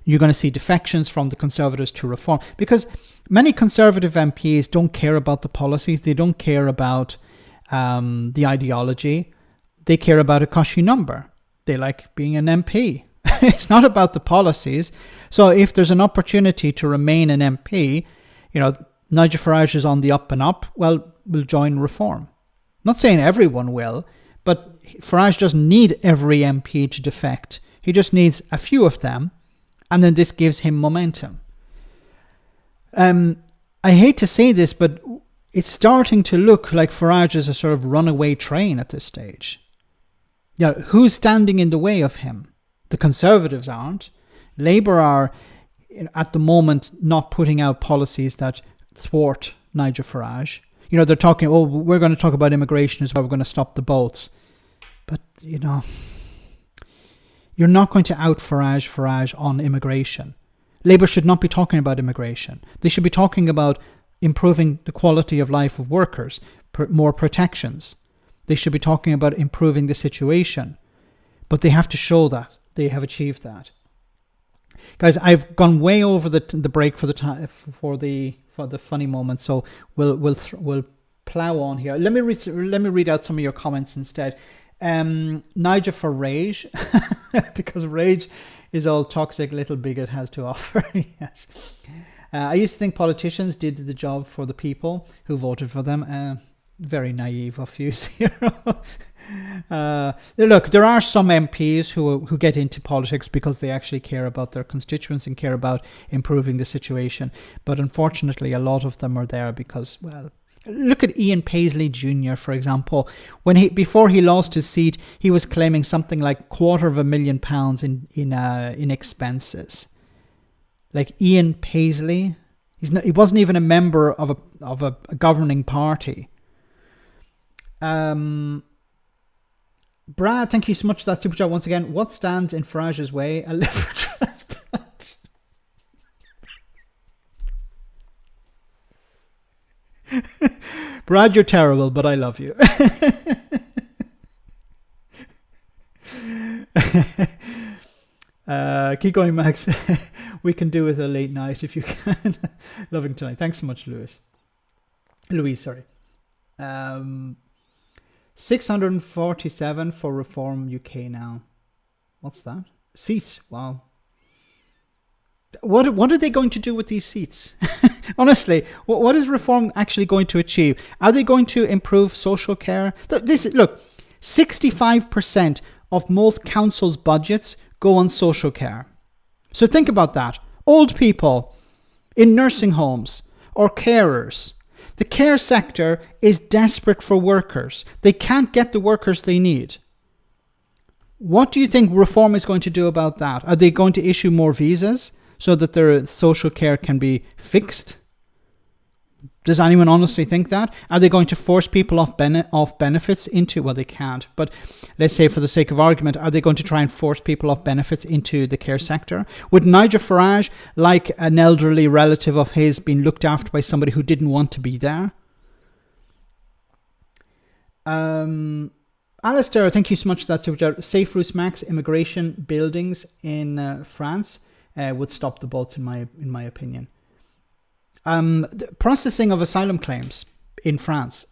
you're going to see defections from the Conservatives to Reform. Because many Conservative MPs don't care about the policies. They don't care about the ideology. They care about a cushy number. They like being an MP. It's not about the policies. So if there's an opportunity to remain an MP, Nigel Farage is on the up and up, well, we'll join Reform. Not saying everyone will, but Farage doesn't need every MP to defect. He just needs a few of them, and then this gives him momentum. I hate to say this, but it's starting to look like Farage is a sort of runaway train at this stage. Who's standing in the way of him? The Conservatives aren't. Labour are, at the moment, not putting out policies that thwart Nigel Farage. They're talking, we're going to talk about immigration as well, we're going to stop the boats. But, you're not going to out Farage on immigration. Labour should not be talking about immigration. They should be talking about improving the quality of life of workers, more protections. They should be talking about improving the situation. But they have to show that they have achieved that. Guys, I've gone way over the break for the funny moment, so we'll plow on here. Let me read out some of your comments instead. Nigel for rage, because rage is all toxic little bigot has to offer. Yes. I used to think politicians did the job for the people who voted for them. Very naive of you. Look, there are some MPs who get into politics because they actually care about their constituents and care about improving the situation. But unfortunately, a lot of them are there because, well, look at Ian Paisley Jr., for example. Before he lost his seat, he was claiming something like £250,000 in expenses. Like Ian Paisley, he wasn't even a member of a governing party. Brad, thank you so much for that super chat once again. What stands in Farage's way? A liver transplant. Brad, you're terrible, but I love you. Keep going, Max. We can do it a late night if you can. Loving tonight. Thanks so much, Louise, sorry. 647 for Reform UK now. What's that? Seats. Wow. What are they going to do with these seats? Honestly, what is Reform actually going to achieve? Are they going to improve social care? Look, 65% of most councils' budgets go on social care. So think about that. Old people in nursing homes or carers. The care sector is desperate for workers. They can't get the workers they need. What do you think Reform is going to do about that? Are they going to issue more visas so that their social care can be fixed? Does anyone honestly think that? Are they going to force people off benefits into, well, they can't, but let's say for the sake of argument, are they going to try and force people off benefits into the care sector? Would Nigel Farage, like an elderly relative of his, being looked after by somebody who didn't want to be there? Alistair, thank you so much for that super. Safe Routes Max immigration buildings in France would stop the boats, in my opinion. The processing of asylum claims in France,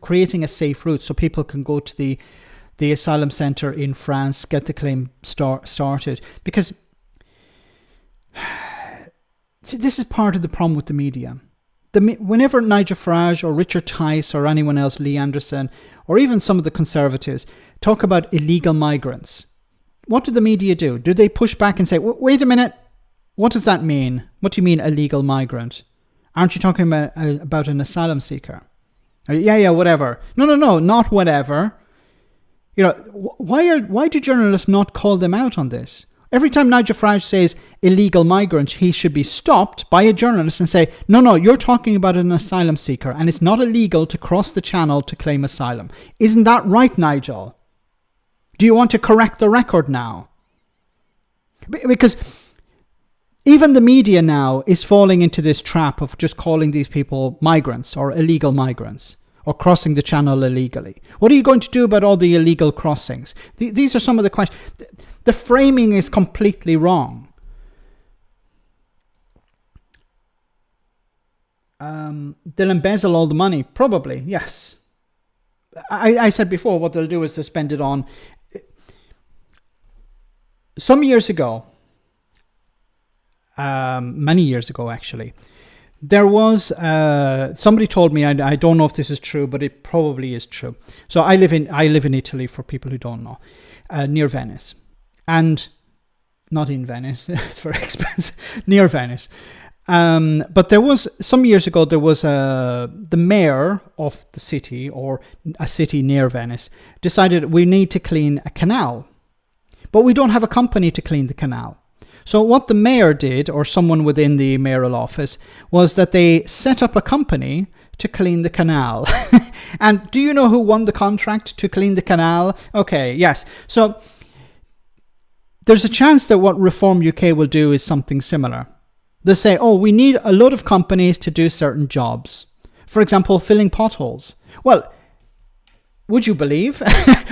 creating a safe route so people can go to the asylum center in France, get the claim started. Because see, this is part of the problem with the media. Whenever Nigel Farage or Richard Tice or anyone else, Lee Anderson, or even some of the Conservatives, talk about illegal migrants, what do the media do? Do they push back and say, wait a minute, what does that mean? What do you mean illegal migrant? Aren't you talking about an asylum seeker? Yeah, whatever. No, not whatever. Why do journalists not call them out on this? Every time Nigel Farage says illegal migrants, he should be stopped by a journalist and say, no, you're talking about an asylum seeker and it's not illegal to cross the channel to claim asylum. Isn't that right, Nigel? Do you want to correct the record now? Because even the media now is falling into this trap of just calling these people migrants or illegal migrants or crossing the channel illegally. What are you going to do about all the illegal crossings? These are some of the questions. The framing is completely wrong. They'll embezzle all the money. Probably, yes. I said before, what they'll do is to spend it on. Some years ago, many years ago actually, there was somebody told me, I don't know if this is true, but it probably is true. So I live in Italy, for people who don't know, near Venice, and not in Venice. It's very expensive. Near Venice. But there was some years ago, there was the mayor of the city, or a city near Venice, decided we need to clean a canal, but we don't have a company to clean the canal. So what the mayor did, or someone within the mayoral office, was that they set up a company to clean the canal. And do you know who won the contract to clean the canal? Okay, yes. So there's a chance that what Reform UK will do is something similar. They'll say, we need a lot of companies to do certain jobs. For example, filling potholes. Well, would you believe?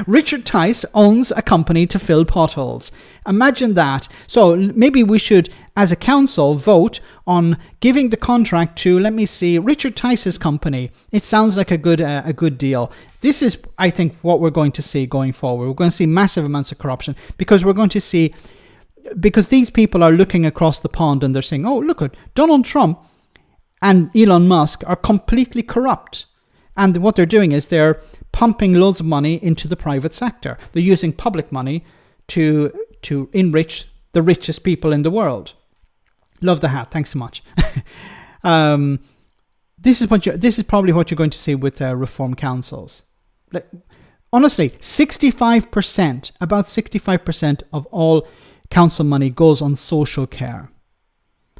Richard Tice owns a company to fill potholes. Imagine that. So maybe we should, as a council, vote on giving the contract to, let me see, Richard Tice's company. It sounds like a good deal. This is, I think, what we're going to see going forward. We're going to see massive amounts of corruption because these people are looking across the pond and they're saying, look at Donald Trump and Elon Musk are completely corrupt. And what they're doing is they're pumping loads of money into the private sector. They're using public money to enrich the richest people in the world. Love the hat. Thanks so much. This is probably what you're going to see with reform councils. Honestly, 65%, about 65% of all council money goes on social care.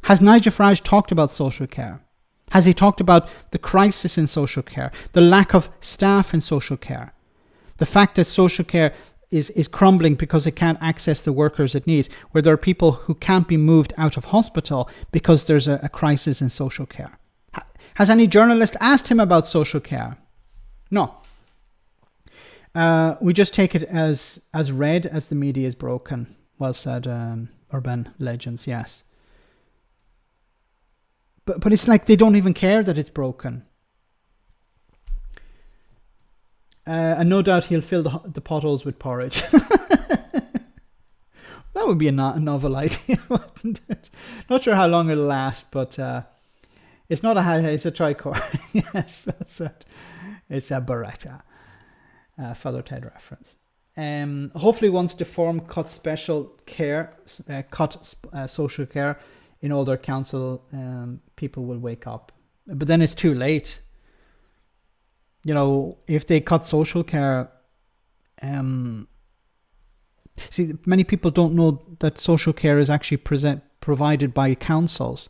Has Nigel Farage talked about social care? Has he talked about the crisis in social care, the lack of staff in social care, the fact that social care is crumbling because it can't access the workers it needs, where there are people who can't be moved out of hospital because there's a crisis in social care? Has any journalist asked him about social care? No. We just take it as read as the media is broken. Well said, Urban Legends, yes. But it's like they don't even care that it's broken. And no doubt he'll fill the potholes with porridge. That would be a novel idea, wouldn't it? Not sure how long it'll last, but it's not it's a tricorn. Yes, that's it. It's a Beretta. Father Ted reference. Hopefully once Reform cut social care, social care in all their council, people will wake up. But then it's too late. If they cut social care, See, many people don't know that social care is actually provided by councils.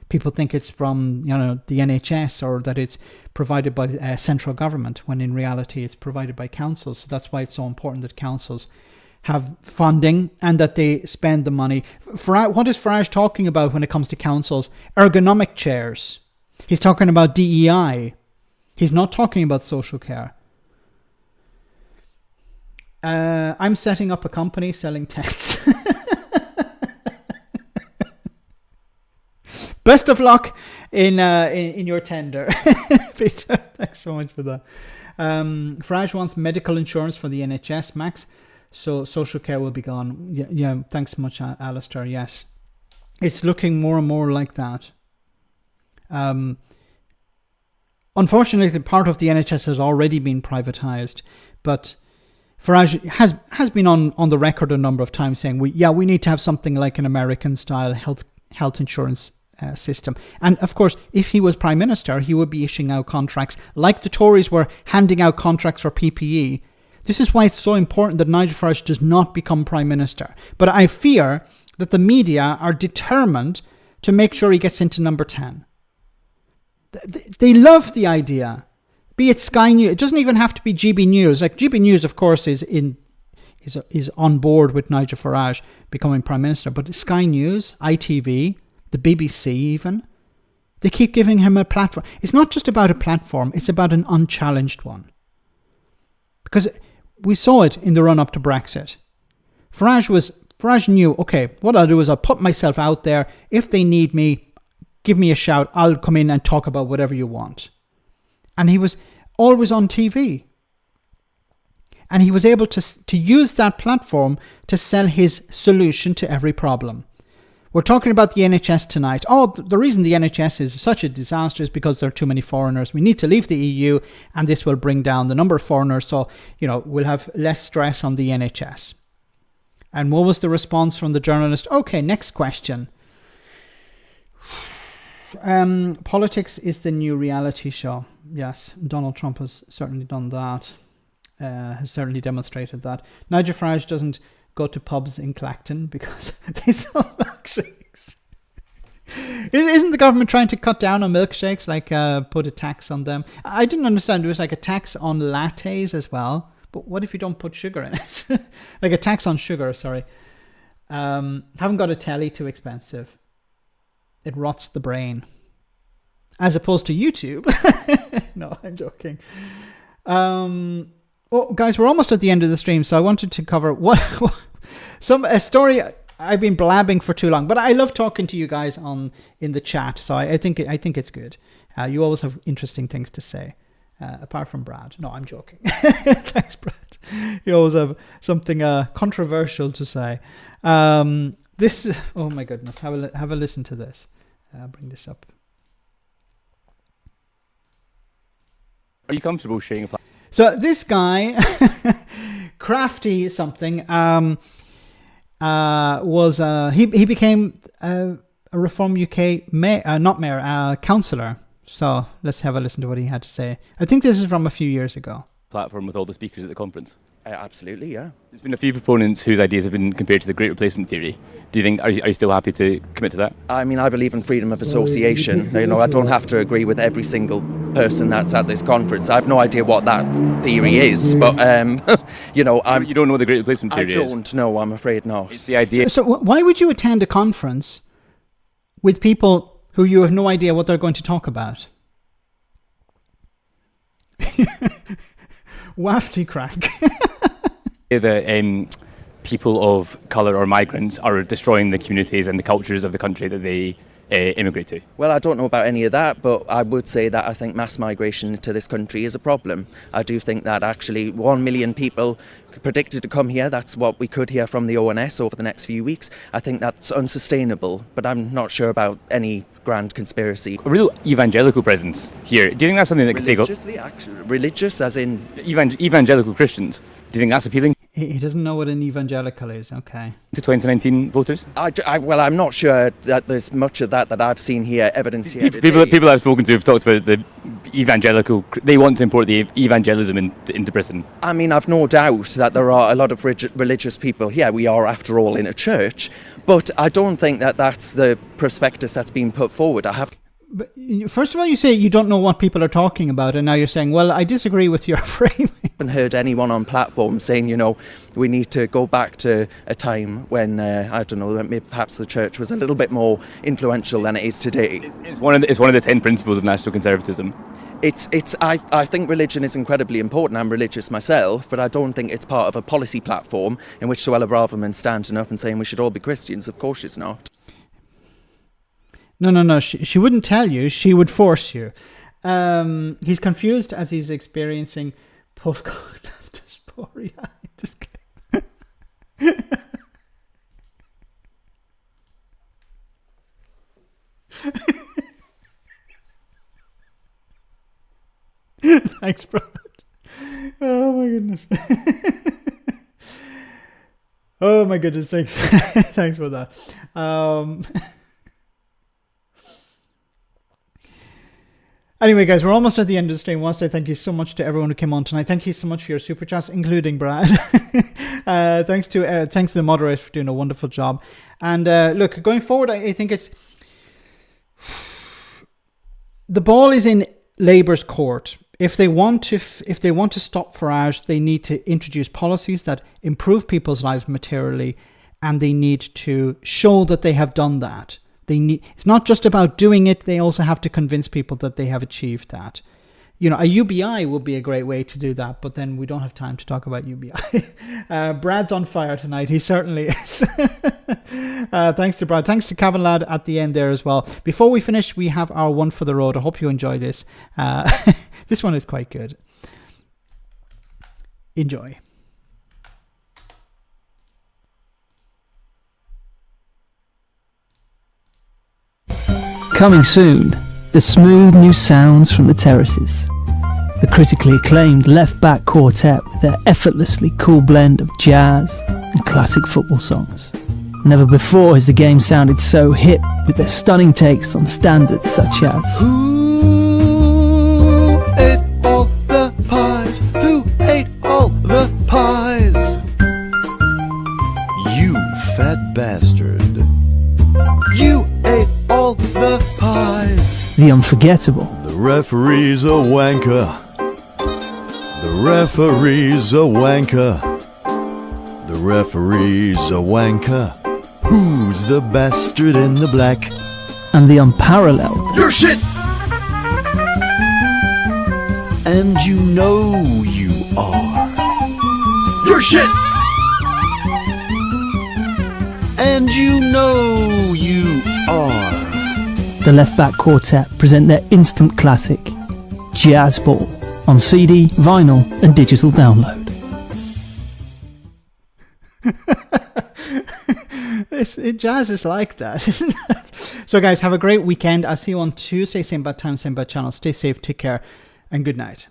People think it's from the NHS or that it's provided by central government, when in reality it's provided by councils. So that's why it's so important that councils have funding and that they spend the money. What is Farage talking about when it comes to councils? Ergonomic chairs. He's talking about DEI. He's not talking about social care. I'm setting up a company selling tents. Best of luck in your tender, Peter. Thanks so much for that. Farage wants medical insurance for the NHS, Max, so social care will be gone. Yeah, thanks so much, Alistair. Yes, it's looking more and more like that. Unfortunately, part of the NHS has already been privatised, but Farage has been on the record a number of times saying we need to have something like an American-style health insurance system. And of course, if he was Prime Minister, he would be issuing out contracts like the Tories were handing out contracts for PPE. This is why it's so important that Nigel Farage does not become Prime Minister. But I fear that the media are determined to make sure he gets into number 10. They love the idea. Be it Sky News, it doesn't even have to be GB News. Like GB News, of course, is on board with Nigel Farage becoming Prime Minister. But Sky News, ITV, the BBC even, they keep giving him a platform. It's not just about a platform, it's about an unchallenged one. Because we saw it in the run-up to Brexit. Farage knew, okay, what I'll do is I'll put myself out there. If they need me, give me a shout. I'll come in and talk about whatever you want. And he was always on TV. And he was able to use that platform to sell his solution to every problem. We're talking about the NHS tonight. Oh, the reason the NHS is such a disaster is because there are too many foreigners. We need to leave the EU, and this will bring down the number of foreigners. So, we'll have less stress on the NHS. And what was the response from the journalist? Okay, next question. Politics is the new reality show. Yes, Donald Trump has certainly done that. Has certainly demonstrated that. Nigel Farage doesn't go to pubs in Clacton because they sell milkshakes. Isn't the government trying to cut down on milkshakes, like put a tax on them? I didn't understand. It was like a tax on lattes as well. But what if you don't put sugar in it? Like a tax on sugar, sorry. Haven't got a telly, too expensive. It rots the brain. As opposed to YouTube. No, I'm joking. Oh, guys, we're almost at the end of the stream, so I wanted to cover a story. I've been blabbing for too long, but I love talking to you guys in the chat, so I think it's good. You always have interesting things to say, apart from Brad. No, I'm joking. Thanks, Brad. You always have something controversial to say. This, oh my goodness, have a listen to this. I'll bring this up. Are you comfortable sharing a platform? So this guy, Crafty something, he became a Reform UK councillor. So let's have a listen to what he had to say. I think this is from a few years ago. Platform with all the speakers at the conference. Absolutely, yeah. There's been a few proponents whose ideas have been compared to the Great Replacement theory. Do you think, are you still happy to commit to that? I mean, I believe in freedom of association. I don't have to agree with every single person that's at this conference. I have no idea what that theory is, but you don't know what the Great Replacement theory is? I don't know, I'm afraid not. It's the idea. So why would you attend a conference with people who you have no idea what they're going to talk about? Wafty crack. The people of colour or migrants are destroying the communities and the cultures of the country that they immigrate to. Well, I don't know about any of that, but I would say that I think mass migration to this country is a problem. I do think that actually 1 million people predicted to come here. That's what we could hear from the ONS over the next few weeks. I think that's unsustainable, but I'm not sure about any grand conspiracy. A real evangelical presence here. Do you think that's something that could take up? Religious, as in evangelical Christians. Do you think that's appealing? He doesn't know what an evangelical is. Okay. To 2019 voters? Well, I'm not sure that there's much of that I've seen here, evidence here. People I've spoken to have talked about the they want to import the evangelism into Britain. I mean, I've no doubt that there are a lot of religious people here. We are, after all, in a church. But I don't think that that's the prospectus that's been put forward. But first of all, you say you don't know what people are talking about, and now you're saying, well, I disagree with your framing. I haven't heard anyone on platform saying, we need to go back to a time when, I don't know, maybe perhaps the church was a little bit more influential than it is today. It's one of the 10 principles of national conservatism. I think religion is incredibly important. I'm religious myself, but I don't think it's part of a policy platform in which Suella Braverman's standing up and saying we should all be Christians. Of course she's not. No. She wouldn't tell you. She would force you. He's confused as he's experiencing post-coital dysphoria. Thanks, bro. Oh my goodness. Oh my goodness. Thanks. Thanks for that. Anyway, guys, we're almost at the end of the stream. I want to say thank you so much to everyone who came on tonight. Thank you so much for your super chats, including Brad. Thanks to the moderators for doing a wonderful job. And look, going forward, I think it's the ball is in Labour's court. If they want to stop Farage, they need to introduce policies that improve people's lives materially, and they need to show that they have done that. It's not just about doing it, they also have to convince people that they have achieved that. A UBI would be a great way to do that, but then we don't have time to talk about UBI. Brad's on fire tonight, he certainly is. Thanks to Brad. Thanks to Cavan Lad at the end there as well. Before we finish, we have our one for the road. I hope you enjoy this. This one is quite good. Enjoy. Coming soon, the smooth new sounds from the terraces. The critically acclaimed left-back quartet with their effortlessly cool blend of jazz and classic football songs. Never before has the game sounded so hip with their stunning takes on standards such as Who ate all the pies? Who ate all the pies? You fat bastard. You ate all the pies. the unforgettable. The referee's a wanker. The referee's a wanker. The referee's a wanker. Who's the bastard in the black? And the unparalleled. Your shit! And you know you are. Your shit! And you know you are. The Left Back Quartet present their instant classic, Jazz Ball, on CD, vinyl and digital download. Jazz is like that, isn't it? So guys, have a great weekend. I'll see you on Tuesday, same bad time, same bad channel. Stay safe, take care, and good night.